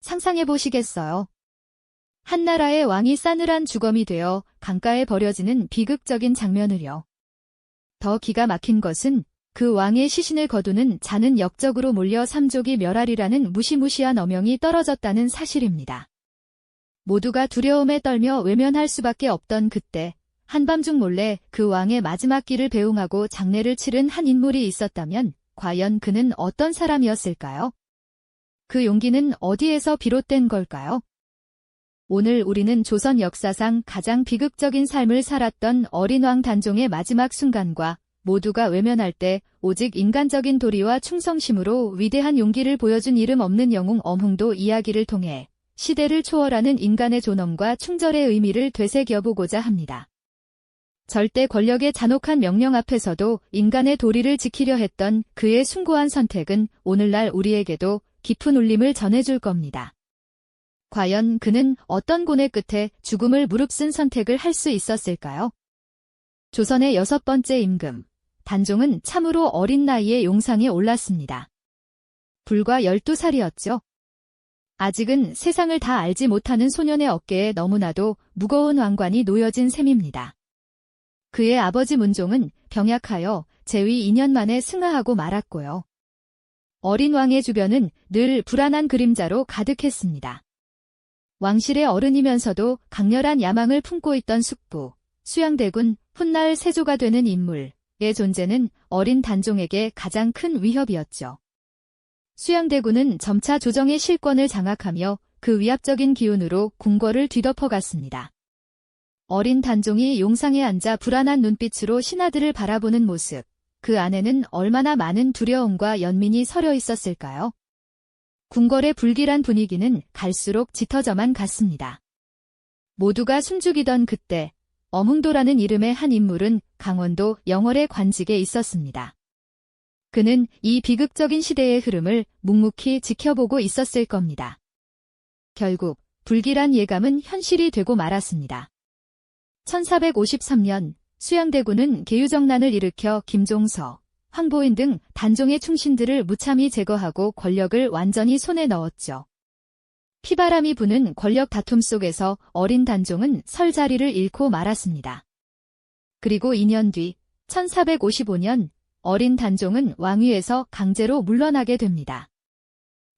상상해 보시겠어요? 한 나라의 왕이 싸늘한 주검이 되어 강가에 버려지는 비극적인 장면을요. 더 기가 막힌 것은 그 왕의 시신을 거두는 자는 역적으로 몰려 삼족이 멸하리라는 무시무시한 어명이 떨어졌다는 사실입니다. 모두가 두려움에 떨며 외면할 수밖에 없던 그때 한밤중 몰래 그 왕의 마지막 길을 배웅하고 장례를 치른 한 인물이 있었다면 과연 그는 어떤 사람이었을까요? 그 용기는 어디에서 비롯된 걸까요? 오늘 우리는 조선 역사상 가장 비극적인 삶을 살았던 어린 왕 단종의 마지막 순간과 모두가 외면할 때 오직 인간적인 도리와 충성심으로 위대한 용기를 보여준 이름 없는 영웅 엄흥도 이야기를 통해 시대를 초월하는 인간의 존엄과 충절의 의미를 되새겨보고자 합니다. 절대 권력의 잔혹한 명령 앞에서도 인간의 도리를 지키려 했던 그의 숭고한 선택은 오늘날 우리에게도 깊은 울림을 전해줄 겁니다. 과연 그는 어떤 고뇌 끝에 죽음을 무릅쓴 선택을 할 수 있었을까요? 조선의 6번째 임금, 단종은 참으로 어린 나이에 용상에 올랐습니다. 불과 12살이었죠. 아직은 세상을 다 알지 못하는 소년의 어깨에 너무나도 무거운 왕관이 놓여진 셈입니다. 그의 아버지 문종은 병약하여 재위 2년 만에 승하하고 말았고요. 어린 왕의 주변은 늘 불안한 그림자로 가득했습니다. 왕실의 어른이면서도 강렬한 야망을 품고 있던 숙부, 수양대군, 훗날 세조가 되는 인물의 존재는 어린 단종에게 가장 큰 위협이었죠. 수양대군은 점차 조정의 실권을 장악하며 그 위압적인 기운으로 궁궐을 뒤덮어갔습니다. 어린 단종이 용상에 앉아 불안한 눈빛으로 신하들을 바라보는 모습, 그 안에는 얼마나 많은 두려움과 연민이 서려 있었을까요? 궁궐의 불길한 분위기는 갈수록 짙어져만 갔습니다. 모두가 숨죽이던 그때 엄흥도라는 이름의 한 인물은 강원도 영월의 관직에 있었습니다. 그는 이 비극적인 시대의 흐름을 묵묵히 지켜보고 있었을 겁니다. 결국 불길한 예감은 현실이 되고 말았습니다. 1453년 수양대군은 계유정난을 일으켜 김종서, 황보인 등 단종의 충신들을 무참히 제거하고 권력을 완전히 손에 넣었죠. 피바람이 부는 권력 다툼 속에서 어린 단종은 설 자리를 잃고 말았습니다. 그리고 2년 뒤 1455년 어린 단종은 왕위에서 강제로 물러나게 됩니다.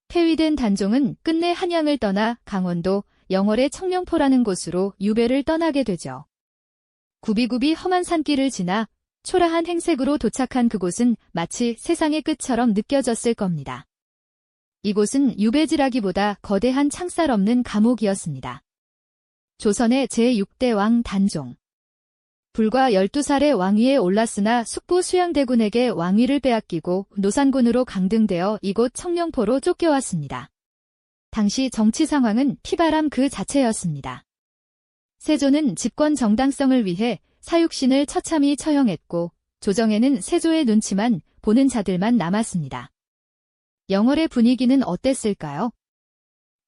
폐위된 단종은 끝내 한양을 떠나 강원도 영월의 청룡포라는 곳으로 유배를 떠나게 되죠. 굽이굽이 험한 산길을 지나 초라한 행색으로 도착한 그곳은 마치 세상의 끝처럼 느껴졌을 겁니다. 이곳은 유배지라기보다 거대한 창살 없는 감옥이었습니다. 조선의 제6대 왕 단종. 불과 12살의 왕위에 올랐으나 숙부 수양대군에게 왕위를 빼앗기고 노산군으로 강등되어 이곳 청룡포로 쫓겨왔습니다. 당시 정치 상황은 피바람 그 자체였습니다. 세조는 집권 정당성을 위해 사육신을 처참히 처형했고 조정에는 세조의 눈치만 보는 자들만 남았습니다. 영월의 분위기는 어땠을까요?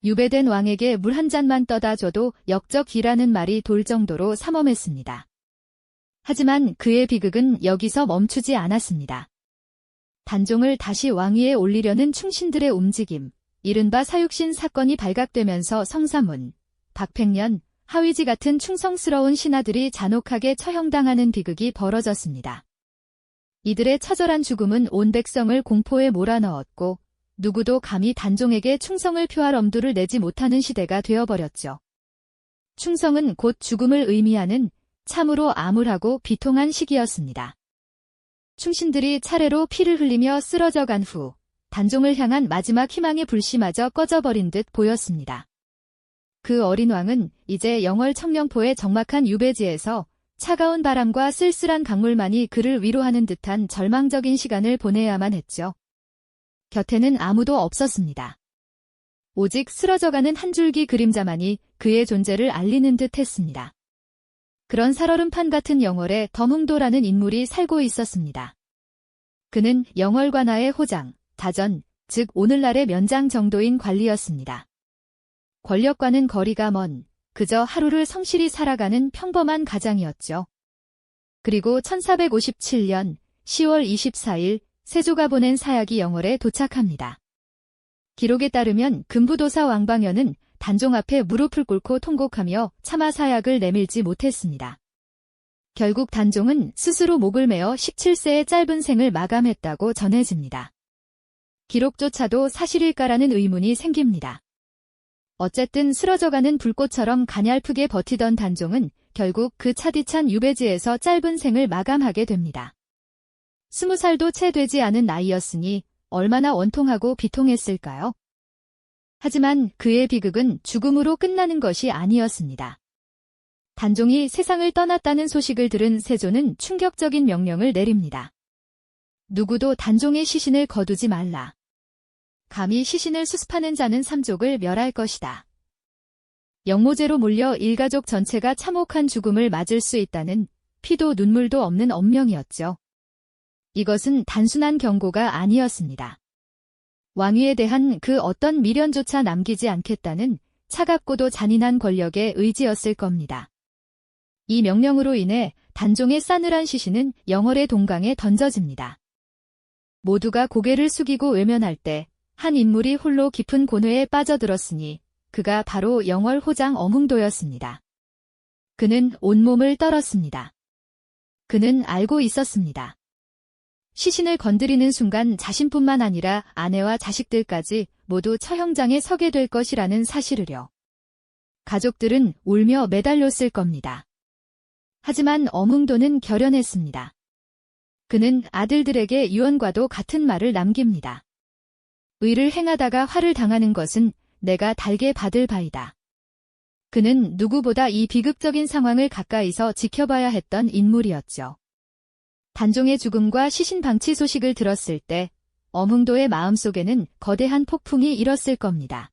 유배된 왕에게 물 한 잔만 떠다 줘도 역적이라는 말이 돌 정도로 삼엄했습니다. 하지만 그의 비극은 여기서 멈추지 않았습니다. 단종을 다시 왕위에 올리려는 충신들의 움직임, 이른바 사육신 사건이 발각되면서 성사문, 박팽년, 하위지 같은 충성스러운 신하들이 잔혹하게 처형당하는 비극이 벌어졌습니다. 이들의 처절한 죽음은 온 백성을 공포에 몰아넣었고 누구도 감히 단종에게 충성을 표할 엄두를 내지 못하는 시대가 되어버렸죠. 충성은 곧 죽음을 의미하는 참으로 암울하고 비통한 시기였습니다. 충신들이 차례로 피를 흘리며 쓰러져 간 후 단종을 향한 마지막 희망의 불씨마저 꺼져버린 듯 보였습니다. 그 어린 왕은 이제 영월 청룡포의 적막한 유배지에서 차가운 바람과 쓸쓸한 강물만이 그를 위로하는 듯한 절망적인 시간을 보내야만 했죠. 곁에는 아무도 없었습니다. 오직 쓰러져가는 한 줄기 그림자만이 그의 존재를 알리는 듯 했습니다. 그런 살얼음판 같은 영월에 덤흥도라는 인물이 살고 있었습니다. 그는 영월 관아의 호장, 다전, 즉 오늘날의 면장 정도인 관리였습니다. 권력과는 거리가 먼 그저 하루를 성실히 살아가는 평범한 가장이었죠. 그리고 1457년 10월 24일 세조가 보낸 사약이 영월에 도착합니다. 기록에 따르면 금부도사 왕방현은 단종 앞에 무릎을 꿇고 통곡하며 차마 사약을 내밀지 못했습니다. 결국 단종은 스스로 목을 메어 17세의 짧은 생을 마감했다고 전해집니다. 기록조차도 사실일까라는 의문이 생깁니다. 어쨌든 쓰러져가는 불꽃처럼 가냘프게 버티던 단종은 결국 그 차디찬 유배지에서 짧은 생을 마감하게 됩니다. 20살도 채 되지 않은 나이였으니 얼마나 원통하고 비통했을까요? 하지만 그의 비극은 죽음으로 끝나는 것이 아니었습니다. 단종이 세상을 떠났다는 소식을 들은 세조는 충격적인 명령을 내립니다. 누구도 단종의 시신을 거두지 말라. 감히 시신을 수습하는 자는 삼족을 멸할 것이다. 영모제로 몰려 일가족 전체가 참혹한 죽음을 맞을 수 있다는 피도 눈물도 없는 엄명이었죠. 이것은 단순한 경고가 아니었습니다. 왕위에 대한 그 어떤 미련조차 남기지 않겠다는 차갑고도 잔인한 권력의 의지였을 겁니다. 이 명령으로 인해 단종의 싸늘한 시신은 영월의 동강에 던져집니다. 모두가 고개를 숙이고 외면할 때 한 인물이 홀로 깊은 곤회에 빠져들었으니 그가 바로 영월 호장 어흥도였습니다. 그는 온몸을 떨었습니다. 그는 알고 있었습니다. 시신을 건드리는 순간 자신뿐만 아니라 아내와 자식들까지 모두 처형장에 서게 될 것이라는 사실을요. 가족들은 울며 매달렸을 겁니다. 하지만 어흥도는 결연했습니다. 그는 아들들에게 유언과도 같은 말을 남깁니다. 의를 행하다가 화를 당하는 것은 내가 달게 받을 바이다. 그는 누구보다 이 비극적인 상황을 가까이서 지켜봐야 했던 인물이었죠. 단종의 죽음과 시신 방치 소식을 들었을 때 어흥도의 마음속에는 거대한 폭풍이 일었을 겁니다.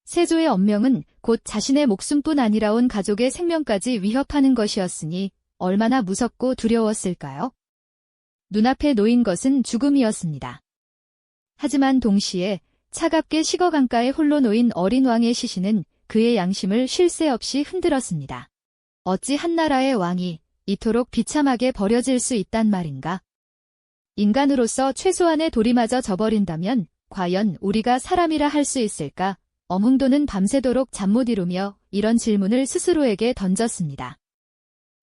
세조의 엄명은 곧 자신의 목숨뿐 아니라 온 가족의 생명까지 위협하는 것이었으니 얼마나 무섭고 두려웠을까요? 눈앞에 놓인 것은 죽음이었습니다. 하지만 동시에 차갑게 식어 강가에 홀로 놓인 어린 왕의 시신은 그의 양심을 쉴 새 없이 흔들었습니다. 어찌 한나라의 왕이 이토록 비참하게 버려질 수 있단 말인가? 인간으로서 최소한의 도리마저 저버린다면 과연 우리가 사람이라 할 수 있을까? 어흥도는 밤새도록 잠 못 이루며 이런 질문을 스스로에게 던졌습니다.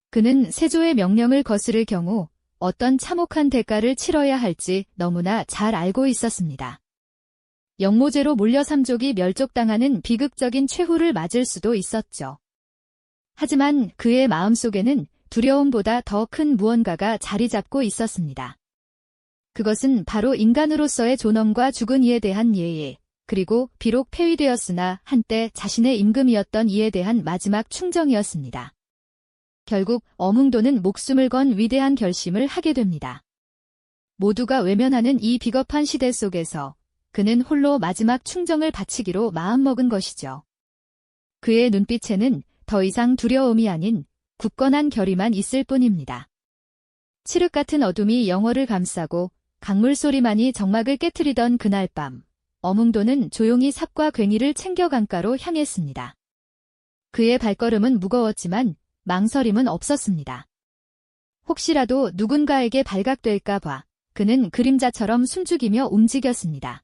그는 세조의 명령을 거스를 경우 어떤 참혹한 대가를 치러야 할지 너무나 잘 알고 있었습니다. 영모제로 몰려 삼족이 멸족당하는 비극적인 최후를 맞을 수도 있었죠. 하지만 그의 마음속에는 두려움보다 더 큰 무언가가 자리 잡고 있었습니다. 그것은 바로 인간으로서의 존엄과 죽은 이에 대한 예의, 그리고 비록 폐위되었으나 한때 자신의 임금이었던 이에 대한 마지막 충정이었습니다. 결국 어흥도는 목숨을 건 위대한 결심을 하게 됩니다. 모두가 외면하는 이 비겁한 시대 속에서 그는 홀로 마지막 충정을 바치기로 마음먹은 것이죠. 그의 눈빛에는 더 이상 두려움이 아닌 굳건한 결의만 있을 뿐입니다. 칠흑 같은 어둠이 영월을 감싸고 강물 소리만이 정막을 깨트리던 그날 밤, 어흥도는 조용히 삽과 괭이를 챙겨 강가로 향했습니다. 그의 발걸음은 무거웠지만 망설임은 없었습니다. 혹시라도 누군가에게 발각될까 봐 그는 그림자처럼 숨죽이며 움직였습니다.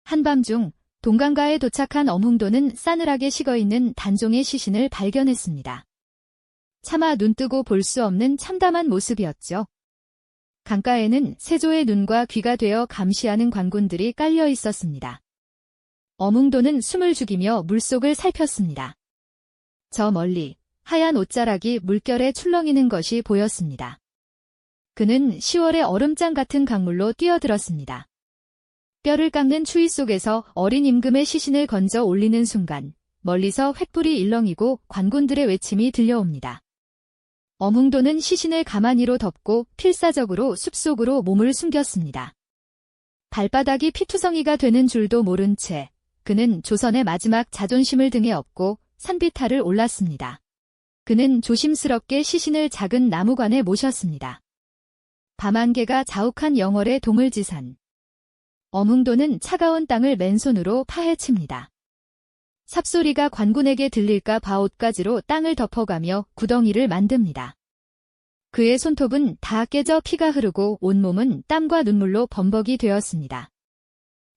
한밤중 동강가에 도착한 어흥도는 싸늘하게 식어있는 단종의 시신을 발견했습니다. 차마 눈뜨고 볼 수 없는 참담한 모습이었죠. 강가에는 세조의 눈과 귀가 되어 감시하는 관군들이 깔려 있었습니다. 어흥도는 숨을 죽이며 물속을 살폈습니다. 저 멀리 하얀 옷자락이 물결에 출렁이는 것이 보였습니다. 그는 10월의 얼음장 같은 강물로 뛰어들었습니다. 뼈를 깎는 추위 속에서 어린 임금의 시신을 건져 올리는 순간 멀리서 횃불이 일렁이고 관군들의 외침이 들려옵니다. 어흥도는 시신을 가마니로 덮고 필사적으로 숲속으로 몸을 숨겼습니다. 발바닥이 피투성이가 되는 줄도 모른 채 그는 조선의 마지막 자존심을 등에 업고 산비탈을 올랐습니다. 그는 조심스럽게 시신을 작은 나무관에 모셨습니다. 밤안개가 자욱한 영월의 동을지산. 어흥도는 차가운 땅을 맨손으로 파헤칩니다. 삽소리가 관군에게 들릴까 봐 옷가지로 땅을 덮어가며 구덩이를 만듭니다. 그의 손톱은 다 깨져 피가 흐르고 온몸은 땀과 눈물로 범벅이 되었습니다.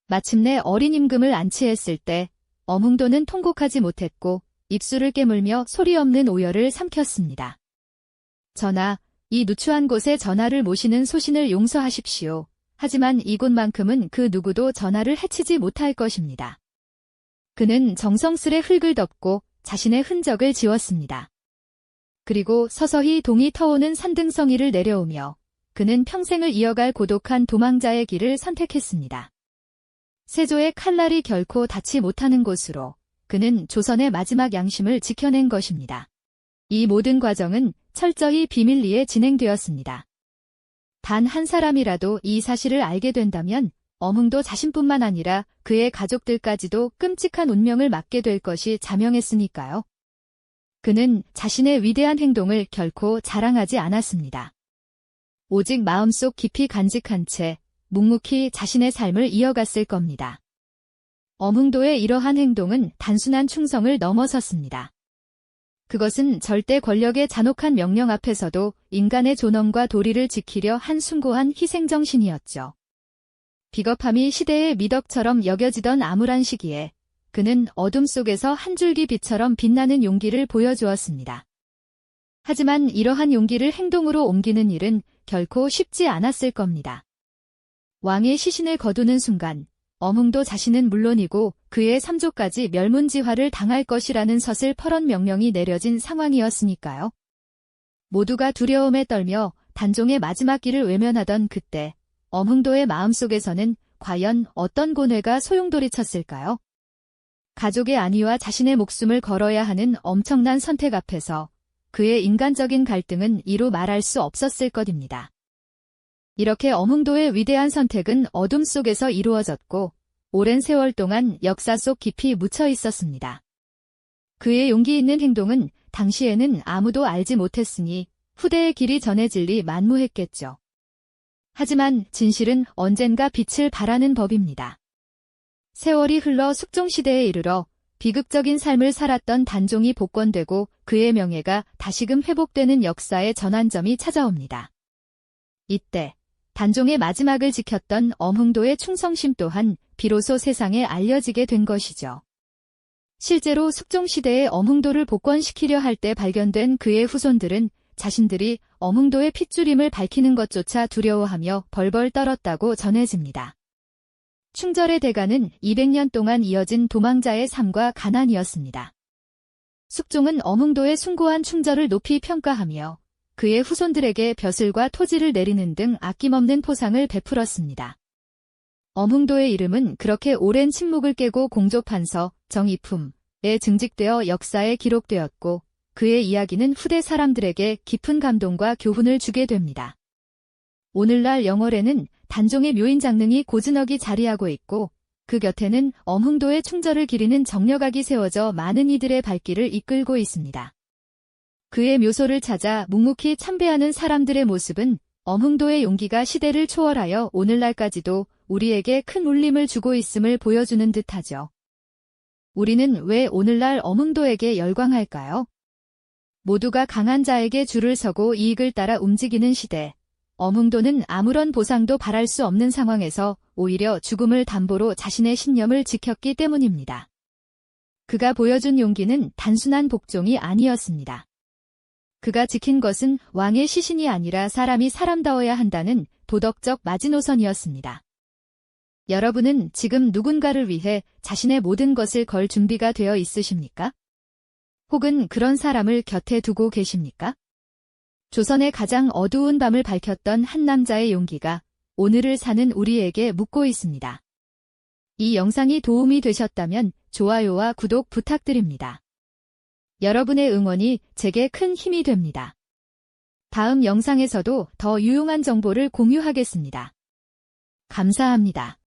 마침내 어린 임금을 안치했을 때 어몽도는 통곡하지 못했고 입술을 깨물며 소리 없는 오열을 삼켰습니다. 전하, 이 누추한 곳에 전하를 모시는 소신을 용서하십시오. 하지만 이곳만큼은 그 누구도 전하를 해치지 못할 것입니다. 그는 정성스레 흙을 덮고 자신의 흔적을 지웠습니다. 그리고 서서히 동이 터오는 산등성이를 내려오며 그는 평생을 이어갈 고독한 도망자의 길을 선택했습니다. 세조의 칼날이 결코 닿지 못하는 곳으로 그는 조선의 마지막 양심을 지켜낸 것입니다. 이 모든 과정은 철저히 비밀리에 진행되었습니다. 단 한 사람이라도 이 사실을 알게 된다면 어몽도 자신뿐만 아니라 그의 가족들까지도 끔찍한 운명을 맞게 될 것이 자명했으니까요. 그는 자신의 위대한 행동을 결코 자랑하지 않았습니다. 오직 마음속 깊이 간직한 채 묵묵히 자신의 삶을 이어갔을 겁니다. 어몽도의 이러한 행동은 단순한 충성을 넘어섰습니다. 그것은 절대 권력의 잔혹한 명령 앞에서도 인간의 존엄과 도리를 지키려 한 숭고한 희생정신이었죠. 비겁함이 시대의 미덕처럼 여겨지던 암울한 시기에 그는 어둠 속에서 한 줄기 빛처럼 빛나는 용기를 보여주었습니다. 하지만 이러한 용기를 행동으로 옮기는 일은 결코 쉽지 않았을 겁니다. 왕의 시신을 거두는 순간 어몽도 자신은 물론이고 그의 삼족까지 멸문지화를 당할 것이라는 서슬퍼런 명령이 내려진 상황이었으니까요. 모두가 두려움에 떨며 단종의 마지막 길을 외면하던 그때 어몽도의 마음속에서는 과연 어떤 고뇌가 소용돌이쳤을까요? 가족의 안위와 자신의 목숨을 걸어야 하는 엄청난 선택 앞에서 그의 인간적인 갈등은 이루 말할 수 없었을 것입니다. 이렇게 어몽도의 위대한 선택은 어둠 속에서 이루어졌고 오랜 세월 동안 역사 속 깊이 묻혀 있었습니다. 그의 용기 있는 행동은 당시에는 아무도 알지 못했으니 후대의 길이 전해질 리 만무했겠죠. 하지만 진실은 언젠가 빛을 발하는 법입니다. 세월이 흘러 숙종시대에 이르러 비극적인 삶을 살았던 단종이 복권되고 그의 명예가 다시금 회복되는 역사의 전환점이 찾아옵니다. 이때 단종의 마지막을 지켰던 어몽도의 충성심 또한 비로소 세상에 알려지게 된 것이죠. 실제로 숙종시대에 어몽도를 복권시키려 할 때 발견된 그의 후손들은 자신들이 어몽도의 핏줄임을 밝히는 것조차 두려워하며 벌벌 떨었다고 전해집니다. 충절의 대가는 200년 동안 이어진 도망자의 삶과 가난이었습니다. 숙종은 어몽도의 숭고한 충절을 높이 평가하며 그의 후손들에게 벼슬과 토지를 내리는 등 아낌없는 포상을 베풀었습니다. 어몽도의 이름은 그렇게 오랜 침묵을 깨고 공조판서 정이품에 증직되어 역사에 기록되었고 그의 이야기는 후대 사람들에게 깊은 감동과 교훈을 주게 됩니다. 오늘날 영월에는 단종의 묘인 장릉이 고즈넉이 자리하고 있고 그 곁에는 어몽도의 충절을 기리는 정력악이 세워져 많은 이들의 발길을 이끌고 있습니다. 그의 묘소를 찾아 묵묵히 참배하는 사람들의 모습은 어몽도의 용기가 시대를 초월하여 오늘날까지도 우리에게 큰 울림을 주고 있음을 보여주는 듯하죠. 우리는 왜 오늘날 어몽도에게 열광할까요? 모두가 강한 자에게 줄을 서고 이익을 따라 움직이는 시대. 어몽도는 아무런 보상도 바랄 수 없는 상황에서 오히려 죽음을 담보로 자신의 신념을 지켰기 때문입니다. 그가 보여준 용기는 단순한 복종이 아니었습니다. 그가 지킨 것은 왕의 시신이 아니라 사람이 사람다워야 한다는 도덕적 마지노선이었습니다. 여러분은 지금 누군가를 위해 자신의 모든 것을 걸 준비가 되어 있으십니까? 혹은 그런 사람을 곁에 두고 계십니까? 조선의 가장 어두운 밤을 밝혔던 한 남자의 용기가 오늘을 사는 우리에게 묻고 있습니다. 이 영상이 도움이 되셨다면 좋아요와 구독 부탁드립니다. 여러분의 응원이 제게 큰 힘이 됩니다. 다음 영상에서도 더 유용한 정보를 공유하겠습니다. 감사합니다.